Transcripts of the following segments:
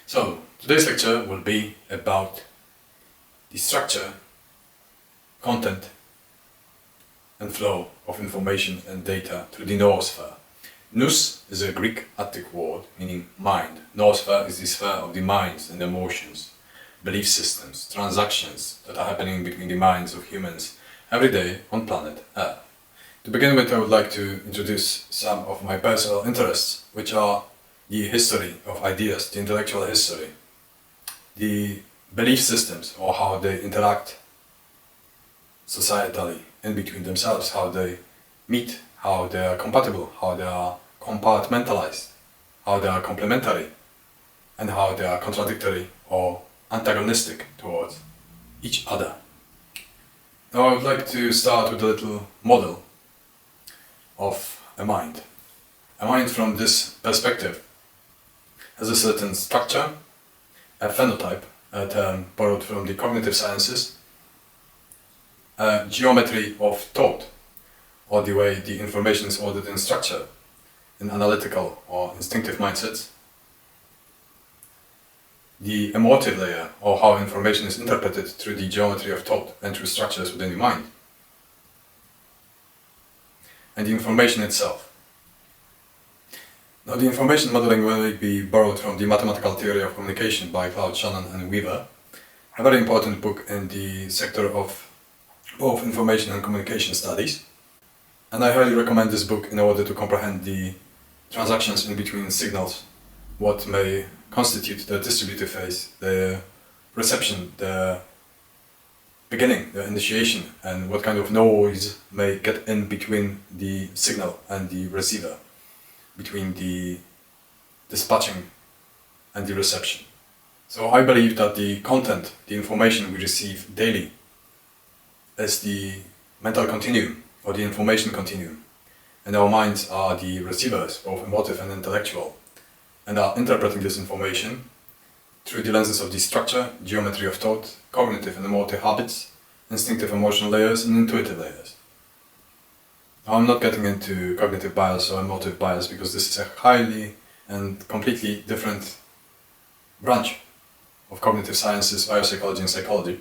So, today's lecture will be about the structure, content and flow of information and data through the noosphere. Nous is a Greek Attic word meaning mind. Noosphere is the sphere of the minds and emotions, belief systems, transactions that are happening between the minds of humans every day on planet Earth. To begin with, I would like to introduce some of my personal interests, which are the history of ideas, the intellectual history, the belief systems or how they interact societally in between themselves, how they meet, how they are compatible, how they are compartmentalized, how they are complementary, and how they are contradictory or antagonistic towards each other. Now I would like to start with a little model of a mind. A mind from this perspective has a certain structure, a phenotype, a term borrowed from the cognitive sciences, a geometry of thought, or the way the information is ordered in structure, in analytical or instinctive mindsets, the emotive layer, or how information is interpreted through the geometry of thought and through structures within the mind, and the information itself. Now, the information modeling will be borrowed from the mathematical theory of communication by Claude Shannon and Weaver, a very important book in the sector of both information and communication studies. And I highly recommend this book in order to comprehend the transactions in between signals, what may constitute the distributive phase, the reception, the beginning, the initiation, and what kind of noise may get in between the signal and the receiver, between the dispatching and the reception. So I believe that the content, the information we receive daily, is the mental continuum or the information continuum, and our minds are the receivers, both emotive and intellectual, and are interpreting this information through the lenses of the structure, geometry of thought, cognitive and emotive habits, instinctive emotional layers, and intuitive layers. Now, I'm not getting into cognitive bias or emotive bias because this is a highly and completely different branch of cognitive sciences, biopsychology and psychology.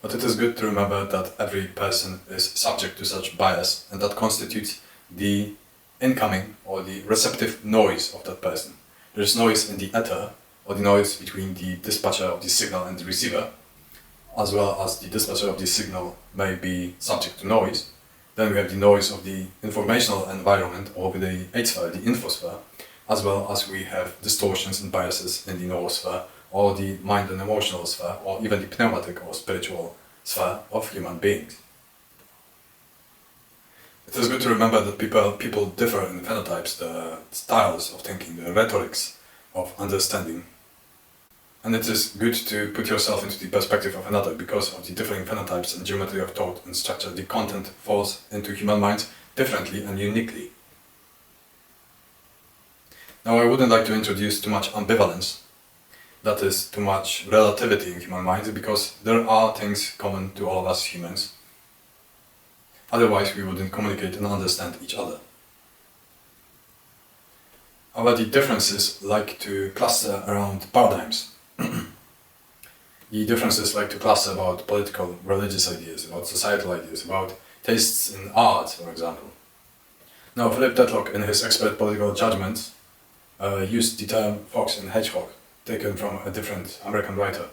But it is good to remember that every person is subject to such bias, and that constitutes the incoming or the receptive noise of that person. There is noise in the ether, or the noise between the dispatcher of the signal and the receiver, as well as the dispatcher of the signal may be subject to noise. Then we have the noise of the informational environment over the H-sphere, the infosphere, as well as we have distortions and biases in the noosphere, or the mind and emotional sphere, or even the pneumatic or spiritual sphere of human beings. It is good to remember that people differ in phenotypes, the styles of thinking, the rhetorics of understanding. And it is good to put yourself into the perspective of another. Because of the differing phenotypes and geometry of thought and structure, the content falls into human minds differently and uniquely. Now, I wouldn't like to introduce too much ambivalence, that is, too much relativity in human minds, because there are things common to all of us humans. Otherwise, we wouldn't communicate and understand each other. However, the differences like to cluster around paradigms. The differences like to cluster about political, religious ideas, about societal ideas, about tastes in art, for example. Now, Philip Tetlock, in his expert political judgments, used the term fox and hedgehog, taken from a different American writer.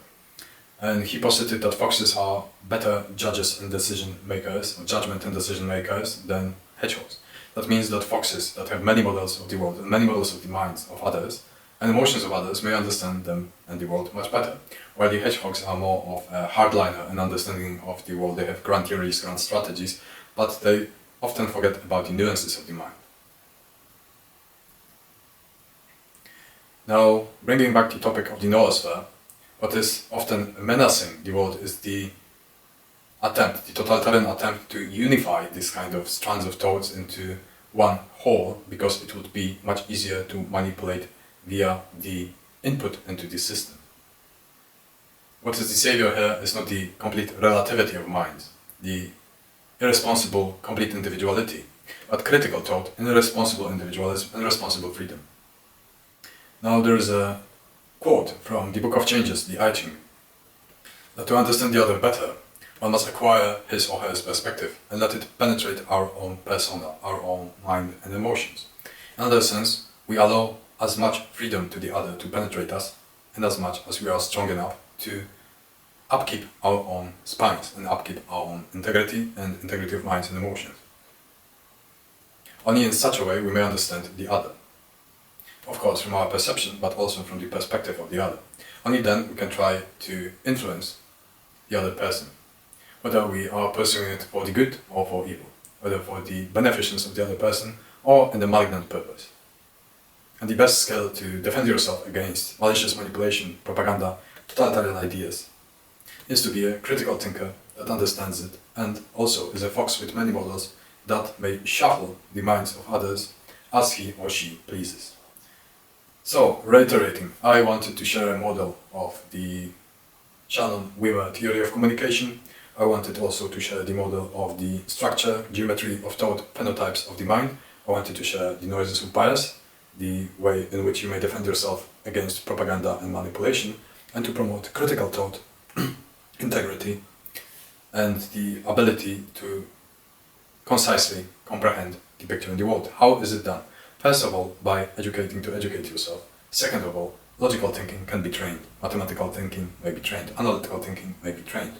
And he posited that foxes are better judges and decision makers, or judgment and decision makers, than hedgehogs. That means that foxes that have many models of the world and many models of the minds of others and emotions of others may understand them and the world much better. While the hedgehogs are more of a hardliner in understanding of the world. They have grand theories, grand strategies, but they often forget about the nuances of the mind. Now, bringing back the topic of the noosphere, what is often menacing the world is the totalitarian attempt to unify this kind of strands of thoughts into one whole, because it would be much easier to manipulate via the input into the system. What is the savior here is not the complete relativity of minds, the irresponsible complete individuality, but critical thought, irresponsible individualism, and responsible freedom. Now there is a Quote from the Book of Changes, the I Ching, that to understand the other better, one must acquire his or her perspective and let it penetrate our own persona, our own mind and emotions. In other sense, we allow as much freedom to the other to penetrate us, and as much as we are strong enough to upkeep our own spines and upkeep our own integrity and integrity of minds and emotions. Only in such a way we may understand the other. Of course, from our perception, but also from the perspective of the other. Only then we can try to influence the other person, whether we are pursuing it for the good or for evil, whether for the beneficence of the other person or in the malignant purpose. And the best skill to defend yourself against malicious manipulation, propaganda, totalitarian ideas is to be a critical thinker that understands it and also is a fox with many models that may shuffle the minds of others as he or she pleases. So, reiterating, I wanted to share a model of the Shannon-Weaver theory of communication. I wanted also to share the model of the structure, geometry of thought, phenotypes of the mind. I wanted to share the noises of bias, the way in which you may defend yourself against propaganda and manipulation, and to promote critical thought, integrity, and the ability to concisely comprehend the picture in the world. How is it done? First of all, by educating to educate yourself. Second of all, logical thinking can be trained. Mathematical thinking may be trained. Analytical thinking may be trained.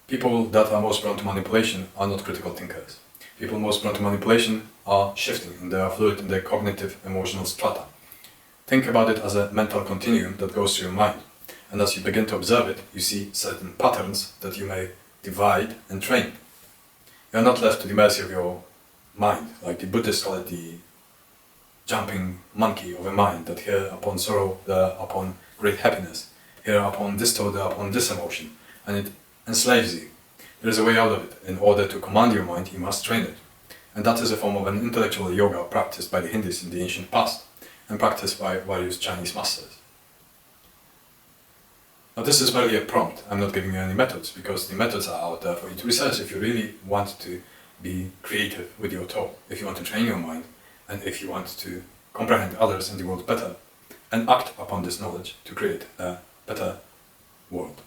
People that are most prone to manipulation are not critical thinkers. People most prone to manipulation are shifting and they are fluid in their cognitive, emotional strata. Think about it as a mental continuum that goes through your mind. And as you begin to observe it, you see certain patterns that you may divide and train. You are not left to the mercy of your mind, like the Buddhists call it the jumping monkey of a mind, that here upon sorrow, there upon great happiness, here upon this thought, there upon this emotion, and it enslaves you. There is a way out of it. In order to command your mind, you must train it. And that is a form of an intellectual yoga practiced by the Hindus in the ancient past, and practiced by various Chinese masters. Now this is merely a prompt. I'm not giving you any methods, because the methods are out there for you to research if you really want to be creative with your thought, if you want to train your mind, and if you want to comprehend others and the world better, and act upon this knowledge to create a better world.